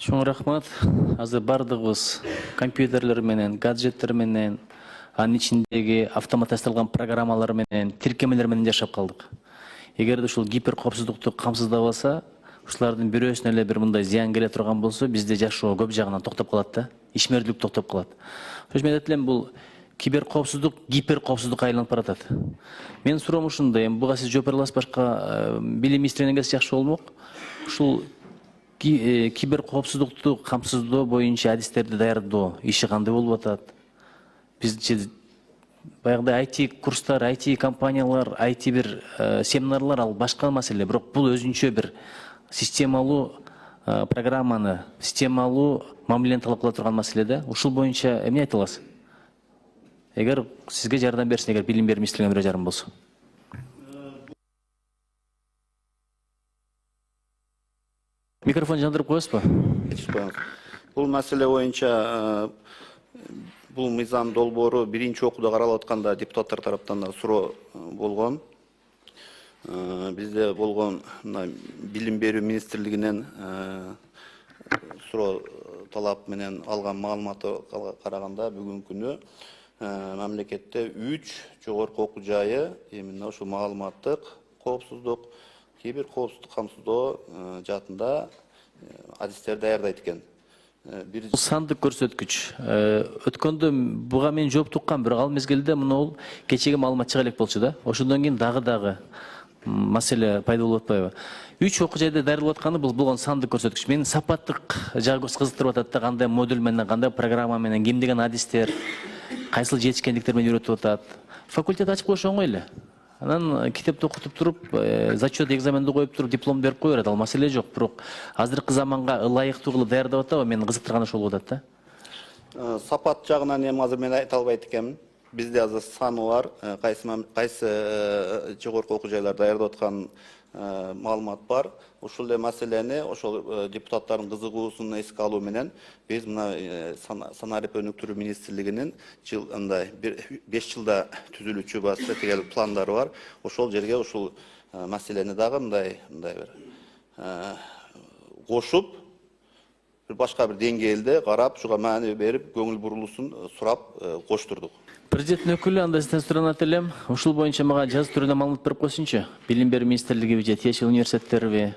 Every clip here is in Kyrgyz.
Чоң рахмат. Азыр бардыгыбыз компьютерлер менен, гаджеттер менен, анын ичиндеги автоматташтырылган программалар менен, тиркемелер менен жашап калдык. Эгерде ушул гиперкоопсуздукту камсыздабаса, ушулардын бирөөсүнө эле бир мындай зыян келе турган болсо, бизде жашоо көп жагынан токтоп калат да, ишмердүүлүк токтоп калат. Ошо мен айтып элем, бул киберкоопсуздук гиперкоопсуздукка айланып баратат. Менин суроом ушундай, буга сиз жооп бере аласыз, башка билим министринен келсе жакшы болмок. Ушул киберкоопсуздукту камсыздоо боюнча адистерди даярдоо иши кандай болуп атат? Бизче баягыдай IT курстар, IT компаниялар, IT бир семинарлар ал башка маселе, бирок бул өзүнчө бир системалуу программаны, системалуу мамилени талап кыла турган маселе да. Ушул боюнча эмне айта аласыз? Эгер сизге жардам берсин, эгер билим берүү министрлигине бирөө жарым болсо. Микрофон жандырып коесузбу? Бул маселе боюнча бул мыйзам долбоору биринчи окууда каралып атканда депутаттар тараптан да суроо болгон. Бизде болгон билим берүү министрлигинен суроо талап менен алган маалыматка караганда бүгүнкү күнү мамлекетте 3 жогорку окуу жайы именно ушул маалыматтык коопсуздук, киберкоопсуздук камсыздоо жаатында адистер даярдайт экен. Сандык көрсөткүч. Өткөндө буга мен жооп туккан, бирок ал мезгилде мына кечеги маалымат чыга элек болчу да. Ошондон кийин дагы маселе пайда болуп атпайбы? 3 окуу жайда даярдалып атканы бул болгон сандык көрсөткүч. Мени сапаттык жагы кызыктырып атат да, кандай модуль менен, кандай программа менен, кимдеген адистер, кайсыл жетишкендиктер менен үйрөтүп атат. Факультет ачып коюш оңой эле. Анан китепти окутуп туруп, зачет экзаменди коюп туруп, диплом берип кое берет, ал маселе жок. Бирок азыркы заманга ылайыктуу кылып даярдап атабы, мени кызыктырганы ошол болуп атат да. Сапат жагынан эми азыр мен айта албайт экенмин. Бизде азыр саны бар, кайсы жогорку окуу жайлар даярдап аткан маалымат бар. Ушул эле маселени ошол депутаттардын кызыгуусун эске алуу менен биз мына санарип өнүктүрүү министрлигинин андай 5 жылда түзүлүүчү стратегиялык пландары бар. Ошол жерге ушул маселени дагы мындай бир кошуп, башка бир деңгээлде карап, шуга маани берип, көңүл бурулуусун сурап коштурдук. Президенттин өкүлү анда сизден суранат элем, ушул боюнча мага жазуу түрүндө маалымат берип койсунчу. Билим берүү министрлигиби же тиешелүү университеттерби,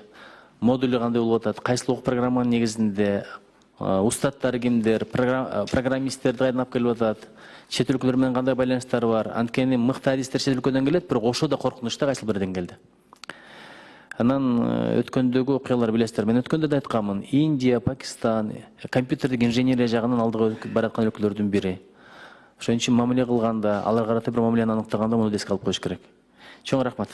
модулу кандай болуп атат, кайсыл окуу программанын негизинде, устаттары кимдер, программисттерди кайдан алып келип атат, чет өлкөлөр менен кандай байланыштары бар. Анткени мыкты адистер чет өлкөдөн келет, бирок ошо да коркунуч да кайсыл бир деңгээлде. Анан өткөндөгү окуялар билесиздер, мен өткөндө да айтканмын, Индия, Пакистан, компьютердик инженерия жагынан алдыга бараткан өлкөлөрдүн бири. Ошон үчүн мамиле кылганда, аларга карата бир мамилени аныктаганда муну да эске алып коюш керек. Чоң рахмат.